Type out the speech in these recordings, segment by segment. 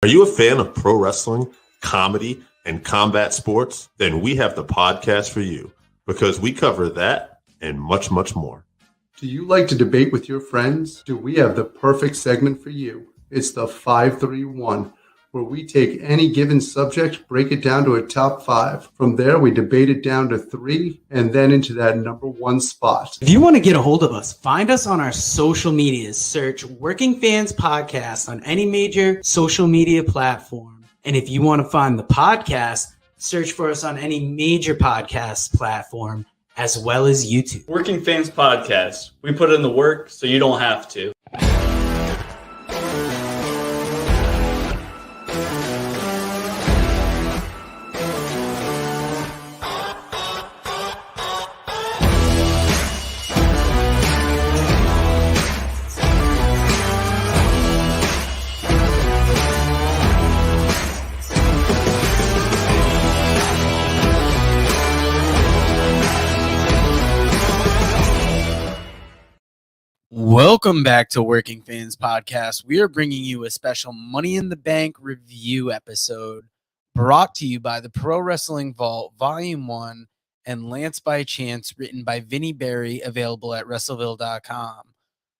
Are you a fan of pro wrestling, comedy, and combat sports? Then we have the podcast for you because we cover that and much, much more. Do you like to debate with your friends? Do we have the perfect segment for you? It's the 531, where we take any given subject, break it down to a top 5. From there, we debate it down to 3, and then into that number 1 spot. If you want to get a hold of us, find us on our social medias. Search Working Fans Podcast on any major social media platform. And if you want to find the podcast, search for us on any major podcast platform, as well as YouTube. Working Fans Podcast. We put in the work so you don't have to. Welcome back to Working Fans Podcast. We are bringing you a special Money in the Bank review episode brought to you by the Pro Wrestling Vault Volume 1 and Lance by Chance, written by Vinnie Berry, available at WrestleVille.com.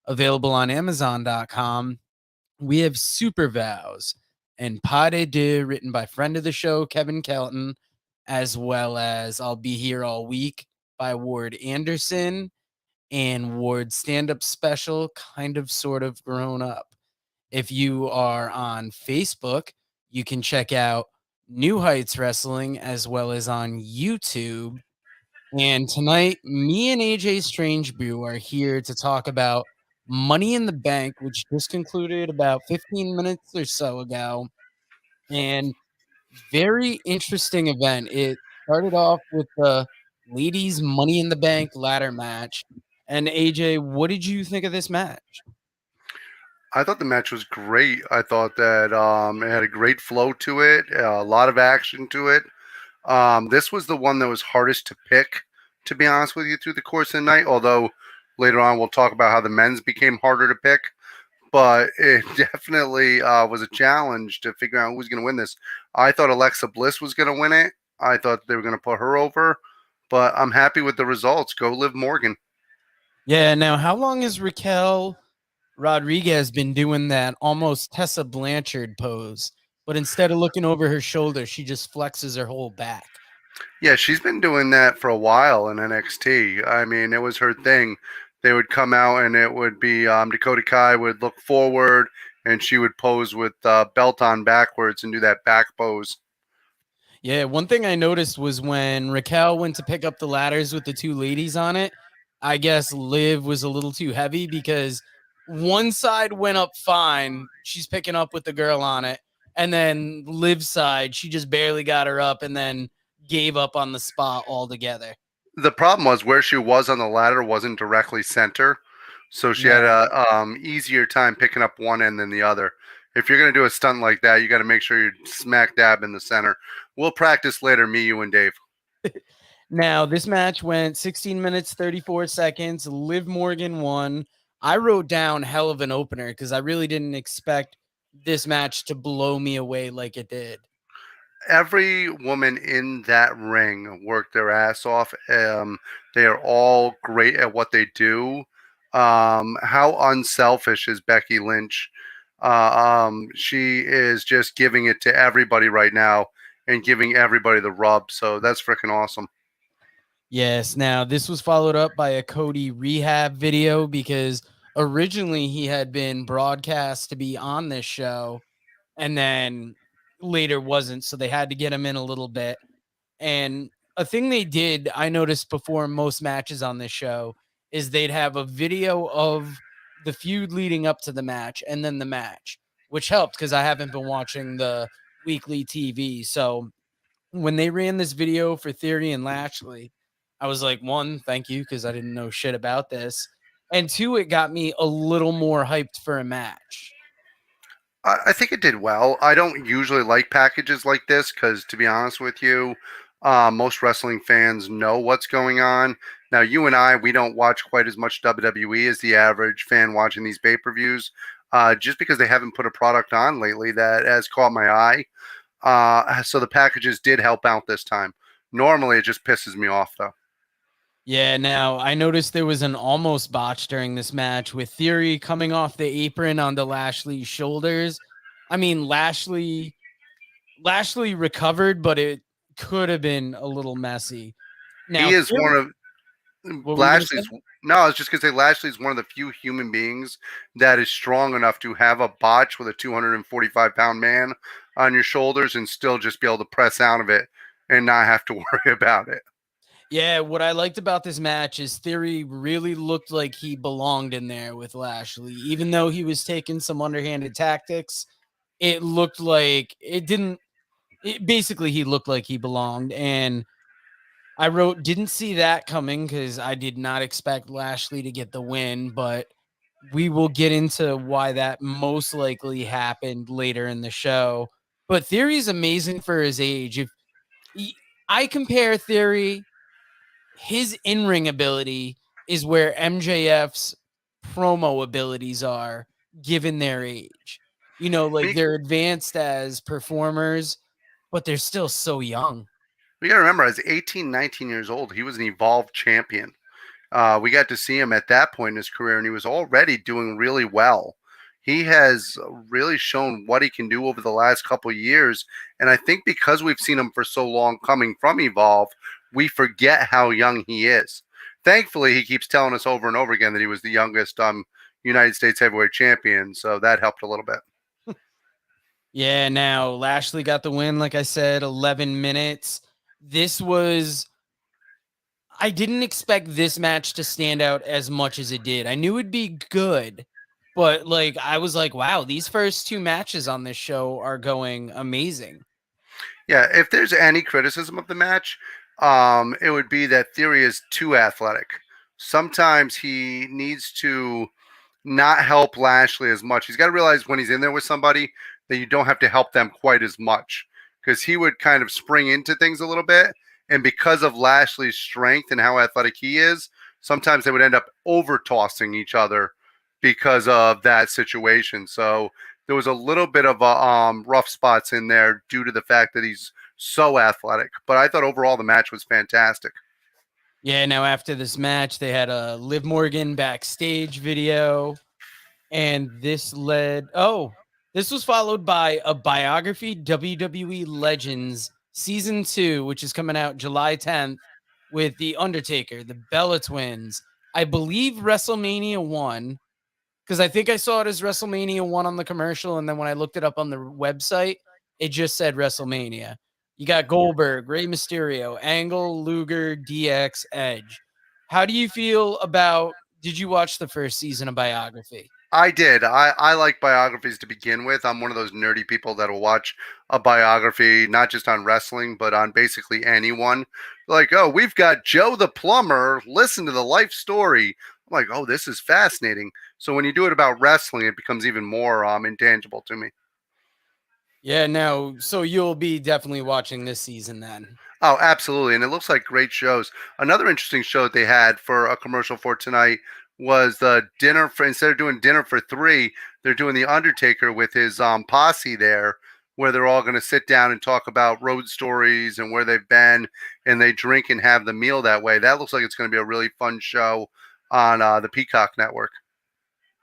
Available on Amazon.com. We have Super Vows and Pas de Deux, written by friend of the show, Kevin Kelton, as well as I'll Be Here All Week by Ward Anderson, and Ward's stand-up special, Kind of Sort of Grown Up. If you are on Facebook, you can check out New Heights Wrestling as well as on YouTube. And tonight, me and AJ Strangebrew are here to talk about Money in the Bank, which just concluded about 15 minutes or so ago. And very interesting event. It started off with the ladies' Money in the Bank ladder match. And AJ, what did you think of this match? I thought the match was great. I thought that it had a great flow to it, a lot of action to it. This was the one that was hardest to pick, to be honest with you, through the course of the night, although later on we'll talk about how the men's became harder to pick. But it definitely was a challenge to figure out who was going to win this. I thought Alexa Bliss was going to win it. I thought they were going to put her over. But I'm happy with the results. Go Liv Morgan. Yeah, now how long has Raquel Rodriguez been doing that almost Tessa Blanchard pose? But instead of looking over her shoulder, she just flexes her whole back. Yeah, she's been doing that for a while in NXT. I mean, it was her thing. They would come out and it would be Dakota Kai would look forward and she would pose with belt on backwards and do that back pose. Yeah, one thing I noticed was when Raquel went to pick up the ladders with the two ladies on it, I guess Liv was a little too heavy because one side went up fine. She's picking up with the girl on it. And then Liv's side, she just barely got her up and then gave up on the spot altogether. The problem was where she was on the ladder wasn't directly center. So she had a easier time picking up one end than the other. If you're going to do a stunt like that, you got to make sure you're smack dab in the center. We'll practice later, me, you, and Dave. Now, this match went 16 minutes, 34 seconds. Liv Morgan won. I wrote down hell of an opener because I really didn't expect this match to blow me away like it did. Every woman in that ring worked their ass off. They are all great at what they do. How unselfish is Becky Lynch? She is just giving it to everybody right now and giving everybody the rub. So that's freaking awesome. Yes. Now, this was followed up by a Cody rehab video because originally he had been broadcast to be on this show and then later wasn't. So they had to get him in a little bit. And a thing they did, I noticed before most matches on this show, is they'd have a video of the feud leading up to the match and then the match, which helped because I haven't been watching the weekly TV. So when they ran this video for Theory and Lashley, I was like, one, thank you, because I didn't know shit about this. And two, it got me a little more hyped for a match. I think it did well. I don't usually like packages like this because, to be honest with you, most wrestling fans know what's going on. Now, you and I, we don't watch quite as much WWE as the average fan watching these pay-per-views, just because they haven't put a product on lately that has caught my eye. So the packages did help out this time. Normally, it just pisses me off, though. Yeah, now I noticed there was an almost botch during this match with Theory coming off the apron onto Lashley's shoulders. I mean, Lashley recovered, but it could have been a little messy. Now, He is Theory, one of what were you going to Lashley's. say? No, I was just gonna say Lashley's one of the few human beings that is strong enough to have a botch with a 245-pound man on your shoulders and still just be able to press out of it and not have to worry about it. Yeah, what I liked about this match is Theory really looked like he belonged in there with Lashley, even though he was taking some underhanded tactics. It looked like it didn't. Basically, he looked like he belonged, and I wrote, didn't see that coming because I did not expect Lashley to get the win, but we will get into why that most likely happened later in the show. But Theory's amazing for his age. If he, I compare Theory, his in-ring ability is where MJF's promo abilities are given their age. You know, like We, they're advanced as performers, but they're still so young. we gotta remember, as 18, 19 years old, he was an evolved champion. We got to see him at that point in his career, and he was already doing really well. He has really shown what he can do over the last couple of years. And I think because we've seen him for so long coming from Evolve, we forget how young he is. Thankfully, he keeps telling us over and over again that he was the youngest United States heavyweight champion. So that helped a little bit. Yeah, now Lashley got the win, like I said, 11 minutes. This was I didn't expect this match to stand out as much as it did. I knew it'd be good, but like I was like, wow, these first two matches on this show are going amazing. Yeah, if there's any criticism of the match, it would be that Theory is too athletic. Sometimes he needs to not help Lashley as much. He's got to realize when he's in there with somebody that you don't have to help them quite as much because he would kind of spring into things a little bit. And because of Lashley's strength and how athletic he is, sometimes they would end up over tossing each other because of that situation. So there was a little bit of rough spots in there due to the fact that he's so athletic. But I thought overall the match was fantastic. Yeah, now after this match, they had a Liv Morgan backstage video, and this was followed by a biography, WWE Legends Season 2, which is coming out July 10th with The Undertaker, the Bella Twins. I believe WrestleMania 1, because I think I saw it as WrestleMania 1 on the commercial, and then when I looked it up on the website, it just said WrestleMania. You got Goldberg, Rey Mysterio, Angle, Luger, DX, Edge. How do you feel about, did you watch the first season of Biography? I did. I like biographies to begin with. I'm one of those nerdy people that will watch a biography, not just on wrestling, but on basically anyone. Like, oh, we've got Joe the plumber. Listen to the life story. I'm like, oh, this is fascinating. So when you do it about wrestling, it becomes even more intangible to me. Yeah, no. So you'll be definitely watching this season then. Oh, absolutely. And it looks like great shows. Another interesting show that they had for a commercial for tonight was the dinner for, instead of doing dinner for three, they're doing the Undertaker with his posse there, where they're all going to sit down and talk about road stories and where they've been, and they drink and have the meal that way. That looks like it's going to be a really fun show on the Peacock Network.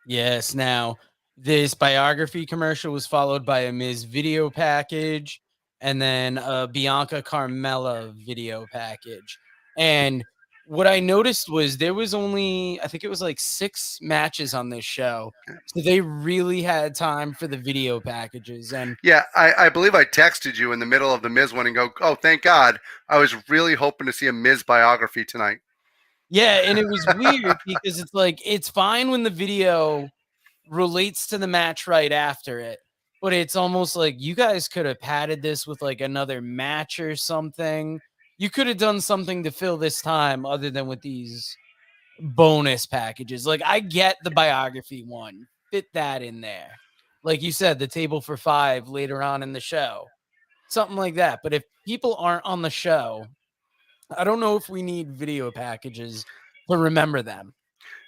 Yes. Now, this biography commercial was followed by a Miz video package and then a Bianca Carmella video package. And what I noticed was there was only, I think it was like 6 matches on this show. So they really had time for the video packages. And Yeah, I believe I texted you in the middle of the Miz one and go, oh, thank God. I was really hoping to see a Miz biography tonight. yeah, and it was weird because it's like, it's fine when the video relates to the match right after it, but it's almost like you guys could have padded this with like another match or something. You could have done something to fill this time other than with these bonus packages. Like I get the biography one, fit that in there. Like you said, the table for 5 later on in the show, something like that. But if people aren't on the show, I don't know if we need video packages to remember them.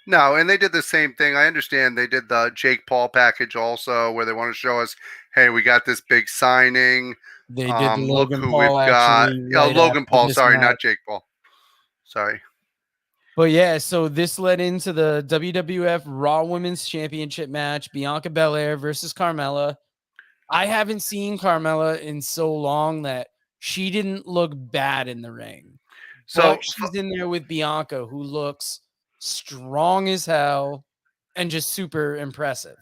No, and they did the same thing. I understand they did the Jake Paul package also, where they want to show us, hey, we got this big signing. They did the Look Logan who Paul we've got. actually Oh, right Logan after Paul. this Sorry, match. not Jake Paul. Sorry. But yeah, so this led into the WWF Raw Women's Championship match, Bianca Belair versus Carmella. I haven't seen Carmella in so long that she didn't look bad in the ring. So But she's in there with Bianca, who looks strong as hell and just super impressive.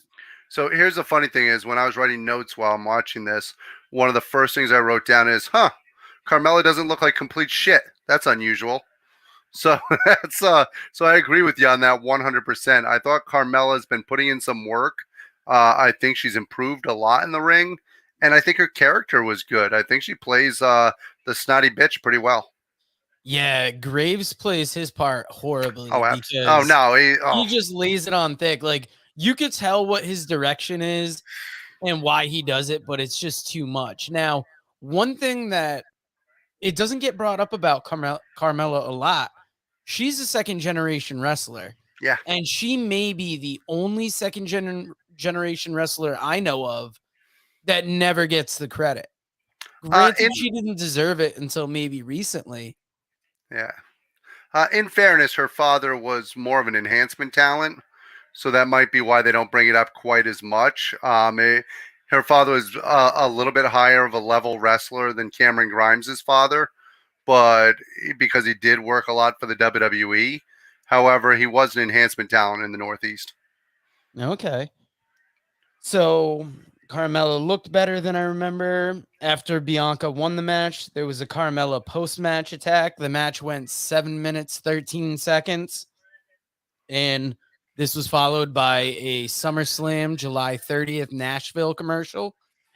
So here's the funny thing is when I was writing notes while I'm watching this, one of the first things I wrote down is, Carmella doesn't look like complete shit. That's unusual. So that's so I agree with you on that 100%. I thought Carmella's been putting in some work. I think she's improved a lot in the ring, and I think her character was good. I think she plays the snotty bitch pretty well. Yeah, Graves plays his part horribly Absolutely. because Oh no, he just lays it on thick. Like you could tell what his direction is and why he does it, but it's just too much. Now, one thing that it doesn't get brought up about Carmella a lot, she's a second generation wrestler. Yeah. And she may be the only second generation wrestler I know of that never gets the credit. Granted, she didn't deserve it until maybe recently. Yeah. In fairness, her father was more of an enhancement talent, so that might be why they don't bring it up quite as much. Her father was a little bit higher of a level wrestler than Cameron Grimes' father, but because he did work a lot for the WWE. However, he was an enhancement talent in the Northeast. Okay. So Carmella looked better than I remember. After Bianca won the match, there was a Carmella post-match attack. The match went 7 minutes, 13 seconds. And this was followed by a SummerSlam July 30th Nashville commercial.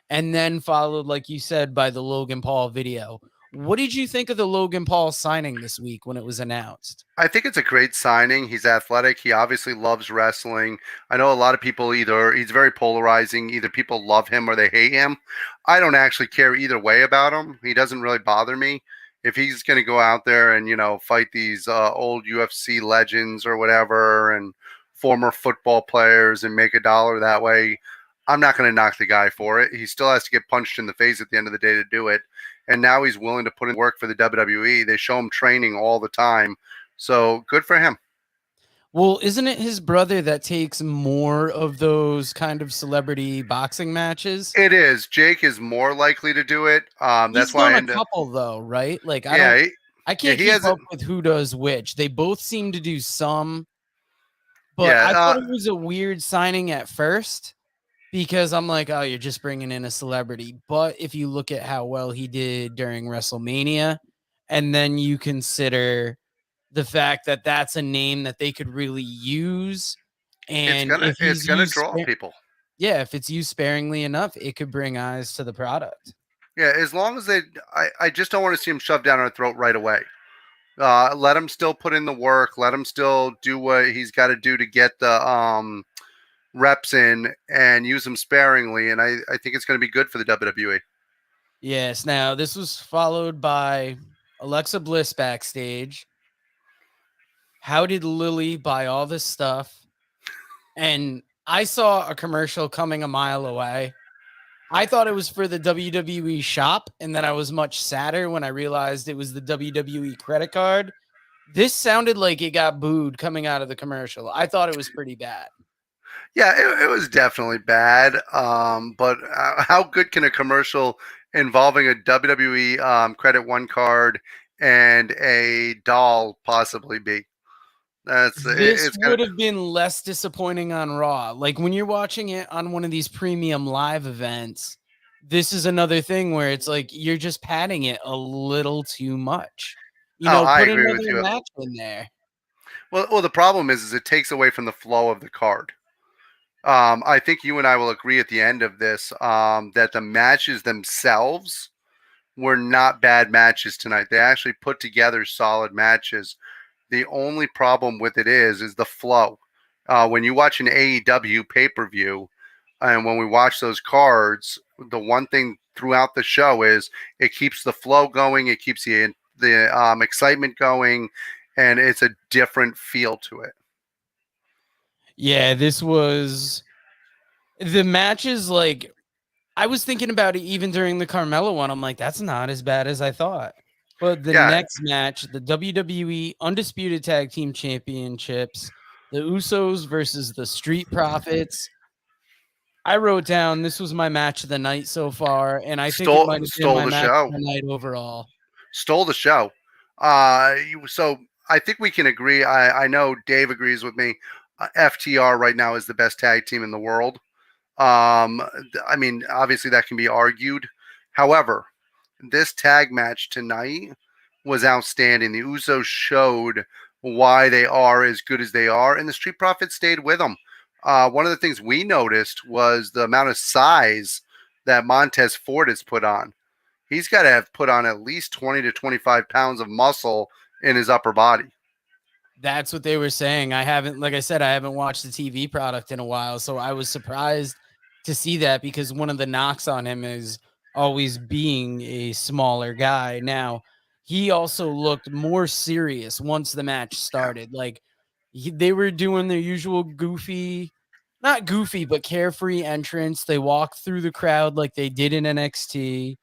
And then followed, like you said, by the Logan Paul video. What did you think of the Logan Paul signing this week when it was announced? I think it's a great signing. He's athletic. He obviously loves wrestling. I know a lot of people he's very polarizing. Either people love him or they hate him. I don't actually care either way about him. He doesn't really bother me. If he's going to go out there and, fight these old UFC legends or whatever and former football players and make $1 that way, I'm not going to knock the guy for it. He still has to get punched in the face at the end of the day to do it. And now he's willing to put in work for the WWE. They show him training all the time. So good for him. Well, isn't it his brother that takes more of those kind of celebrity boxing matches? It is. Jake is more likely to do it. That's why He's done a couple though, right? Like I can't he keep up with who does which. They both seem to do some, but Yeah, I thought it was a weird signing at first because I'm like, oh, you're just bringing in a celebrity. But if you look at how well he did during WrestleMania, and then you consider the fact that that's a name that they could really use, and it's gonna draw people. Yeah, if it's used sparingly enough, it could bring eyes to the product. Yeah, as long as I just don't want to see him shoved down our throat right away. Let him still put in the work. Let him still do what he's got to do to get the reps in and use them sparingly. And I think it's going to be good for the WWE. Yes. Now, this was followed by Alexa Bliss backstage. How did Lily buy all this stuff? And I saw a commercial coming a mile away. I thought it was for the WWE shop, and then I was much sadder when I realized it was the WWE credit card. This sounded like it got booed coming out of the commercial. I thought it was pretty bad. Yeah, it was definitely bad. But how good can a commercial involving a WWE Credit One card and a doll possibly be? This would have been less disappointing on Raw. Like when you're watching it on one of these premium live events, this is another thing where it's like you're just padding it a little too much. I Put agree with another you. match in there. Well, the problem is it takes away from the flow of the card. I think you and I will agree at the end of this that the matches themselves were not bad matches tonight. They actually put together solid matches. The only problem with it is the flow. When you watch an AEW pay-per-view and when we watch those cards, the one thing throughout the show is it keeps the flow going. It keeps the excitement going. and it's a different feel to it. Yeah, this was the matches. Like, I was thinking about it even during the Carmelo one. I'm like, that's not as bad as I thought. But the Yeah, next match, the WWE Undisputed Tag Team Championships, the Usos versus the Street Profits. I wrote down this was my match of the night so far, and I think it might have been stole my the match of show. the night overall. Stole the show. So I think we can agree. I know Dave agrees with me. FTR right now is the best tag team in the world. I mean, obviously that can be argued. However, this tag match tonight was outstanding. The Usos showed why they are as good as they are, and the Street Profits stayed with them. One of the things we noticed was the amount of size that Montez Ford has put on. He's got to have put on at least 20 to 25 pounds of muscle in his upper body. That's what they were saying. I haven't, like I said, I haven't watched the TV product in a while, so I was surprised to see that because one of the knocks on him is always being a smaller guy. Now, he also looked more serious once the match started. Like they were doing their usual goofy, not goofy, but carefree entrance. They walked through the crowd like they did in NXT.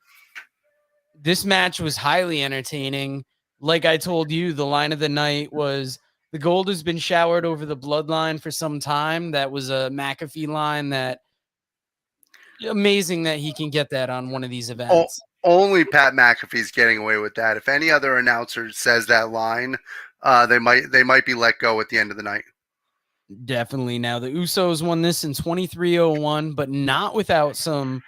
This match was highly entertaining. Like I told you, the line of the night was the gold has been showered over the bloodline for some time. That was a McAfee line that amazing that he can get that on one of these events. Only Pat McAfee's getting away with that. If any other announcer says that line, they might be let go at the end of the night. Definitely. Now the Usos won this in 2301, but not without some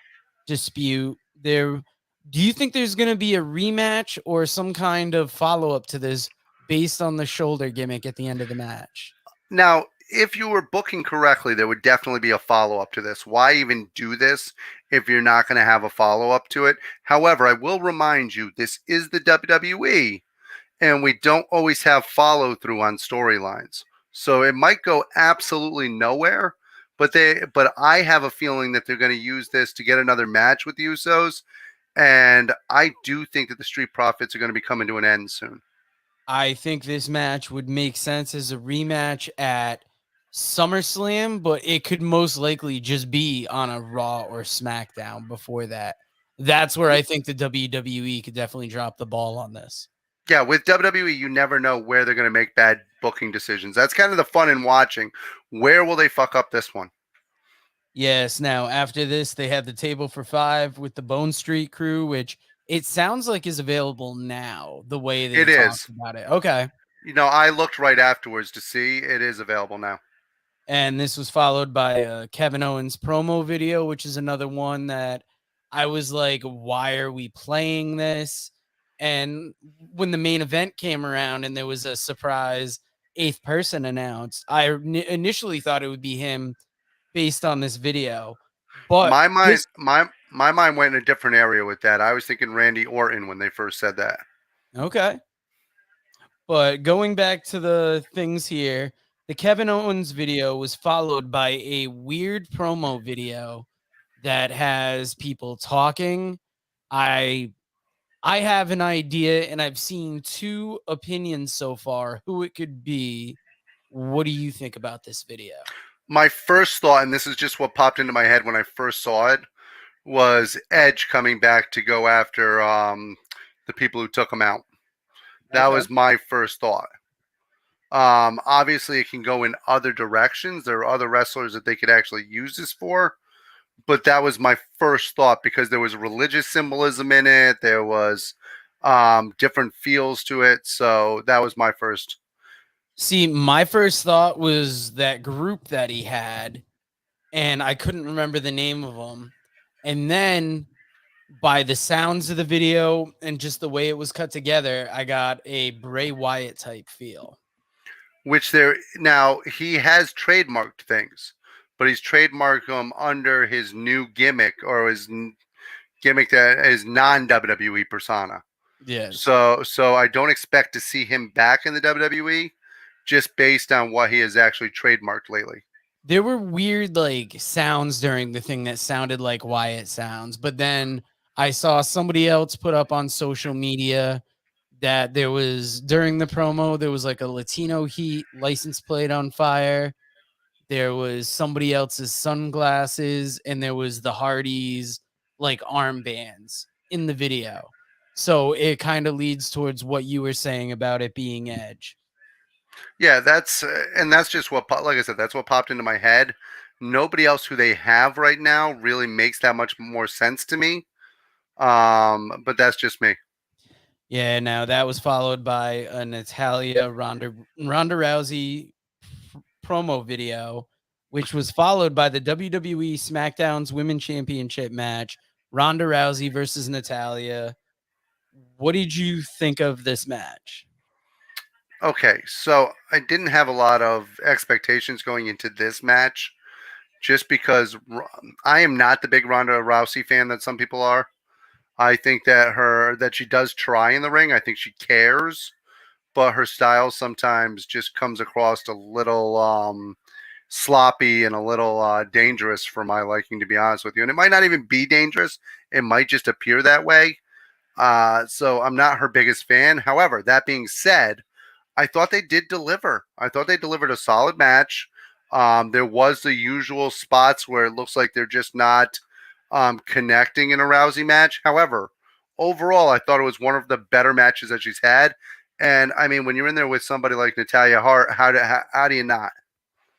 dispute. There, do you think there's going to be a rematch or some kind of follow up to this based on the shoulder gimmick at the end of the match? Now, if you were booking correctly, there would definitely be a follow up to this. Why even do this if you're not going to have a follow up to it? However, I will remind you, this is the WWE, and we don't always have follow through on storylines. So it might go absolutely nowhere, but I have a feeling that they're going to use this to get another match with the Usos, and I do think that the Street Profits are going to be coming to an end soon. I think this match would make sense as a rematch at SummerSlam, but it could most likely just be on a Raw or SmackDown before that. That's where I think the WWE could definitely drop the ball on this. Yeah, with WWE, you never know where they're going to make bad booking decisions. That's kind of the fun in watching. Where will they fuck up this one? Yes. Now, after this, they have the table for five with the Bone Street crew, which it sounds like is available now, the way they talked about it. Okay. You know, I looked right afterwards to see it is available now. And this was followed by Kevin Owens promo video, which is another one that I was like, why are we playing this? And when the main event came around and there was a surprise eighth person announced, I initially thought it would be him based on this video. But my mind went in a different area with that. I was thinking Randy Orton when they first said that. Okay. But going back to the things here, the Kevin Owens video was followed by a weird promo video that has people talking. I have an idea, and I've seen two opinions so far who it could be. What do you think about this video? My first thought, and this is just what popped into my head when I first saw it, was Edge coming back to go after the people who took him out. That was my first thought. Obviously, it can go in other directions. There are other wrestlers that they could actually use this for. But that was my first thought because there was religious symbolism in it. There was different feels to it. So that was my first. See, my first thought was that group that he had, and I couldn't remember the name of them. And then by the sounds of the video and just the way it was cut together, I got a Bray Wyatt type feel. Which now he has trademarked things, but he's trademarked them under his new gimmick or his gimmick that is non-WWE persona. Yes. So I don't expect to see him back in the WWE just based on what he has actually trademarked lately. There were weird like sounds during the thing that sounded like Wyatt sounds, but then I saw somebody else put up on social media that there was during the promo, there was like a Latino Heat license plate on fire. There was somebody else's sunglasses, and there was the Hardys like armbands in the video. So it kind of leads towards what you were saying about it being Edge. Yeah, that's just like I said, that's what popped into my head. Nobody else who they have right now really makes that much more sense to me. But that's just me. Yeah, now that was followed by a Natalia Ronda Rousey promo video, which was followed by the WWE SmackDown's Women's Championship match, Ronda Rousey versus Natalia. What did you think of this match? Okay, so I didn't have a lot of expectations going into this match, just because I am not the big Ronda Rousey fan that some people are. I think that she does try in the ring. I think she cares, but her style sometimes just comes across a little sloppy and a little dangerous for my liking, to be honest with you. And it might not even be dangerous; it might just appear that way. So I'm not her biggest fan. However, that being said, I thought they did deliver. I thought they delivered a solid match. There was the usual spots where it looks like they're just not connecting in a Rousey match. However, overall, I thought it was one of the better matches that she's had. And I mean, when you're in there with somebody like Natalia Hart, how do you not?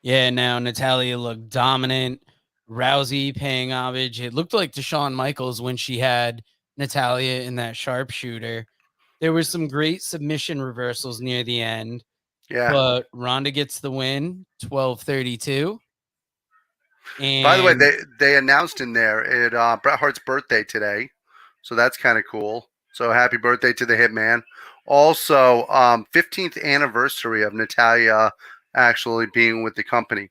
Yeah, now Natalia looked dominant. Rousey paying homage. It looked like Shawn Michaels when she had Natalia in that sharpshooter. There were some great submission reversals near the end, Yeah. but Ronda gets the win, 12:32. By the way, And they announced in there it Bret Hart's birthday today, so that's kind of cool. So happy birthday to the Hitman. Also, 15th anniversary of Natalia actually being with the company.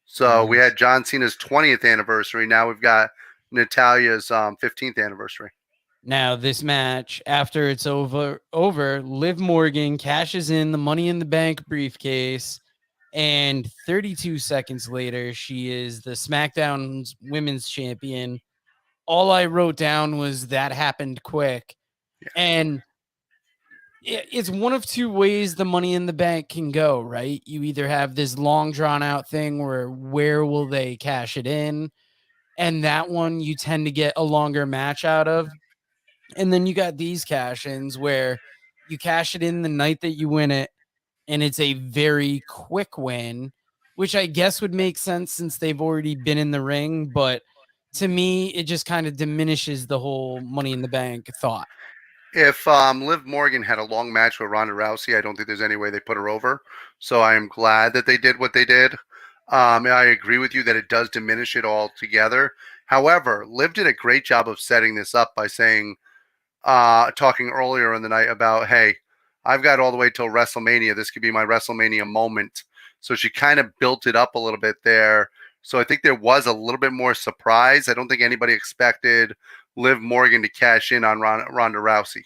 So we nice. had John Cena's 20th anniversary. Now we've got Natalia's 15th anniversary. Now this match, after it's over, Liv Morgan cashes in the Money in the Bank briefcase, and 32 seconds later, she is the SmackDown's Women's Champion. All I wrote down was that happened quick, and it's one of two ways the Money in the Bank can go, right? You either have this long drawn out thing where will they cash it in, and that one you tend to get a longer match out of. And then you got these cash ins where you cash it in the night that you win it, and it's a very quick win, which I guess would make sense since they've already been in the ring. But to me, it just kind of diminishes the whole Money in the Bank thought. If Liv Morgan had a long match with Ronda Rousey, I don't think there's any way they put her over. So I am glad that they did what they did. I agree with you that it does diminish it altogether. However, Liv did a great job of setting this up by saying, talking earlier in the night about, hey, I've got all the way till WrestleMania. This could be my WrestleMania moment. So she kind of built it up a little bit there. So I think there was a little bit more surprise. I don't think anybody expected Liv Morgan to cash in on Ronda Rousey.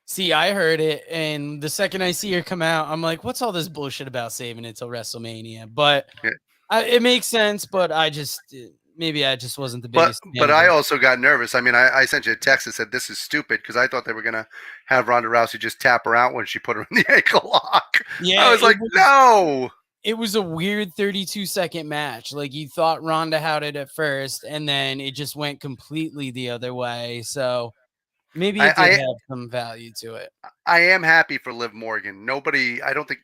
See, I heard it, and the second I see her come out, I'm like, what's all this bullshit about saving it till WrestleMania? But Yeah. it makes sense, but maybe I just wasn't the But biggest fan but of I it. also got nervous. I mean, I sent you a text that said this is stupid because I thought they were gonna have Ronda Rousey just tap her out when she put her in the ankle lock. Yeah, I was like, no. it was a weird 32-second match. Like you thought Ronda had it at first, and then it just went completely the other way. So maybe it did I have some value to it. I am happy for Liv Morgan. I don't think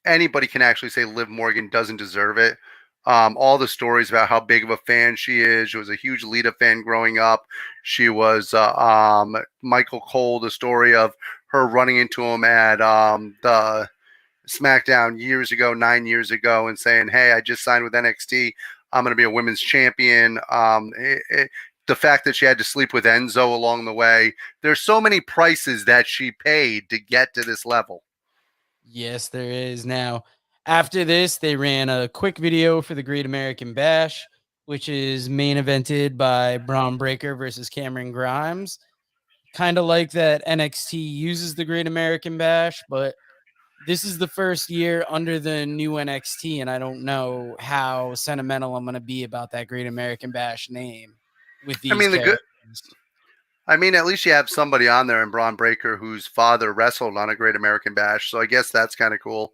anybody can actually say Liv Morgan doesn't deserve it. All the stories about how big of a fan she is. She was a huge Lita fan growing up. She was Michael Cole, the story of her running into him at the SmackDown years ago, 9 years ago, and saying, hey, I just signed with NXT. I'm going to be a women's champion. The fact that she had to sleep with Enzo along the way. There's so many prices that she paid to get to this level. Yes, there is. Now, after this, they ran a quick video for the Great American Bash, which is main evented by Braun Breaker versus Cameron Grimes. Kind of like that NXT uses the Great American Bash, but this is the first year under the new NXT, and I don't know how sentimental I'm going to be about that Great American Bash name with I these mean, the good characters. I mean, at least you have somebody on there in Braun Breaker whose father wrestled on a Great American Bash. So I guess that's kind of cool,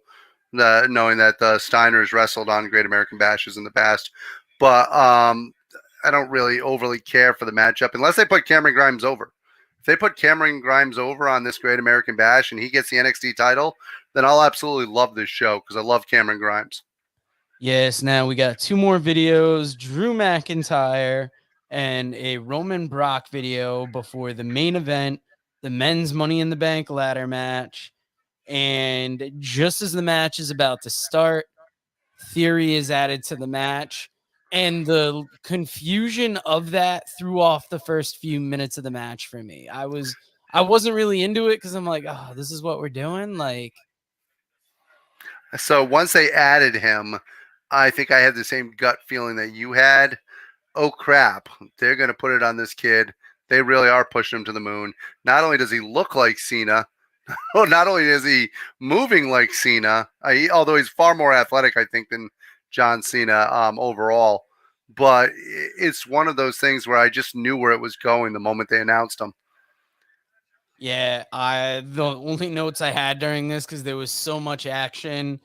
knowing that the Steiners wrestled on Great American Bashes in the past. But I don't really overly care for the matchup unless they put Cameron Grimes over. If they put Cameron Grimes over on this Great American Bash and he gets the NXT title, then I'll absolutely love this show because I love Cameron Grimes. Yes, now we got 2 more videos, Drew McIntyre and a Roman Brock video before the main event, the men's Money in the Bank ladder match. And just as the match is about to start, Theory is added to the match. And the confusion of that threw off the first few minutes of the match for me. I wasn't really into it because I'm like, oh, this is what we're doing. Like, So once they added him, I think I had the same gut feeling that you had. Oh crap, they're going to put it on this kid. They really are pushing him to the moon. Not only does he look like Cena, not only is he moving like Cena, although he's far more athletic, I think, than John Cena overall. But it's one of those things where I just knew where it was going the moment they announced him. yeah, the only notes I had during this, because there was so much action.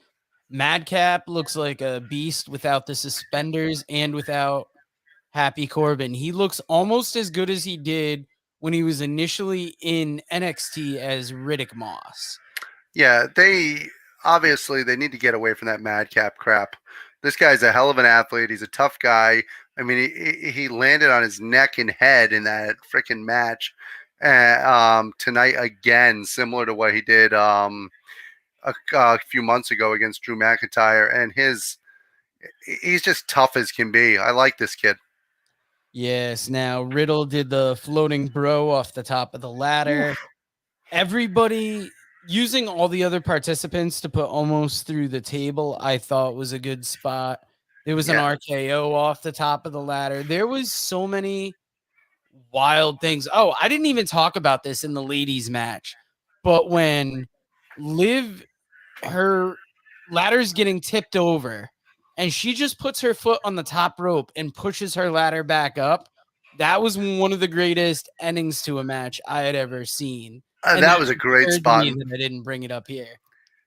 Madcap looks like a beast without the suspenders and without Happy Corbin. He looks almost as good as he did when he was initially in NXT as Riddick Moss. Yeah, they need to get away from that madcap crap. This guy's a hell of an athlete. He's a tough guy. I mean, he landed on his neck and head in that freaking match tonight again, similar to what he did a few months ago against Drew McIntyre. And he's just tough as can be. I like this kid. Yes, now Riddle did the floating bro off the top of the ladder. Oof. Everybody using all the other participants to put almost through the table, I thought was a good spot. There was an RKO off the top of the ladder. There was so many wild things. Oh, I didn't even talk about this in the ladies match, but when Liv, her ladder's getting tipped over and she just puts her foot on the top rope and pushes her ladder back up, that was one of the greatest endings to a match I had ever seen. And that was a great spot. That I didn't bring it up here.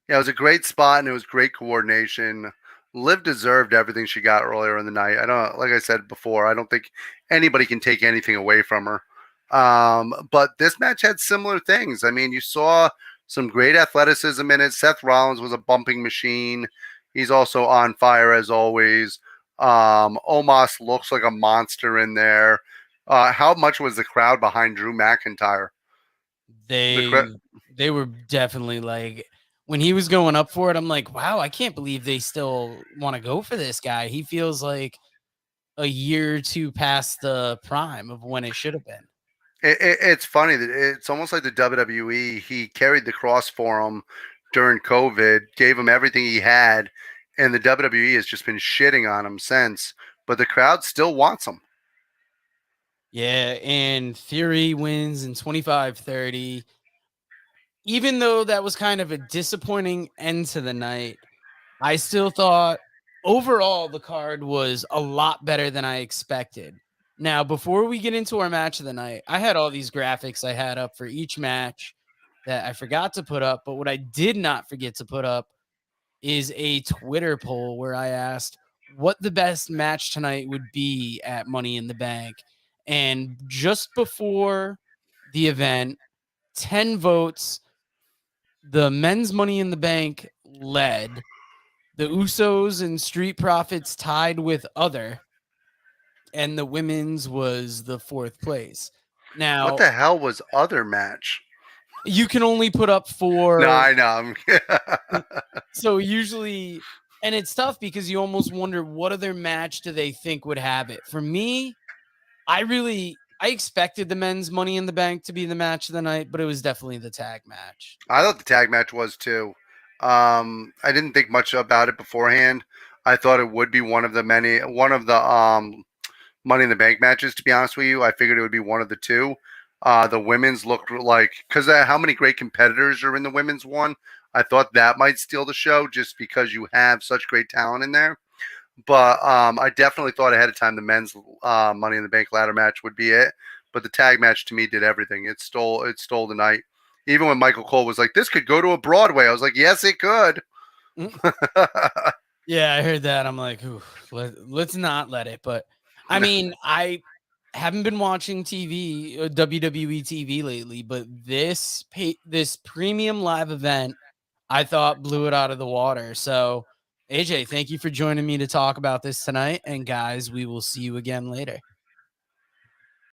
Yeah, it was a great spot and it was great coordination. Liv deserved everything she got earlier in the night. Like I said before, I don't think anybody can take anything away from her. But this match had similar things. I mean, you saw some great athleticism in it. Seth Rollins was a bumping machine. He's also on fire as always. Omos looks like a monster in there. How much was the crowd behind Drew McIntyre? They were definitely like, when he was going up for it, I'm like, wow, I can't believe they still want to go for this guy. He feels like a year or two past the prime of when it should have been. It's funny that it's almost like the WWE. He carried the cross for him during COVID, gave him everything he had, and the WWE has just been shitting on him since. But the crowd still wants him. Yeah, and Theory wins in 25-30. Even though that was kind of a disappointing end to the night, I still thought overall the card was a lot better than I expected. Now, before we get into our match of the night, I had all these graphics I had up for each match that I forgot to put up. But what I did not forget to put up is a Twitter poll where I asked what the best match tonight would be at Money in the Bank. And just before the event, 10 votes, the men's Money in the Bank led. The Usos and Street Profits tied with other, and the women's was the 4th place. Now, what the hell was other match? You can only put up 4. No, I know. So usually, and it's tough because you almost wonder what other match do they think would have it. For me, I expected the men's Money in the Bank to be the match of the night, but it was definitely the tag match. I thought the tag match was too. I didn't think much about it beforehand. I thought it would be one of the Money in the Bank matches, to be honest with you. I figured it would be one of the two. The women's looked like, because how many great competitors are in the women's one, I thought that might steal the show just because you have such great talent in there. But I definitely thought ahead of time the men's Money in the Bank ladder match would be it. but the tag match to me did everything. It stole the night. Even when Michael Cole was like, "This could go to a Broadway," I was like, "Yes, it could." Yeah, I heard that. I'm like, ooh, let's not let it. But I mean, I haven't been watching TV, WWE TV lately, but this premium live event, I thought blew it out of the water. So, AJ, thank you for joining me to talk about this tonight. And guys, we will see you again later.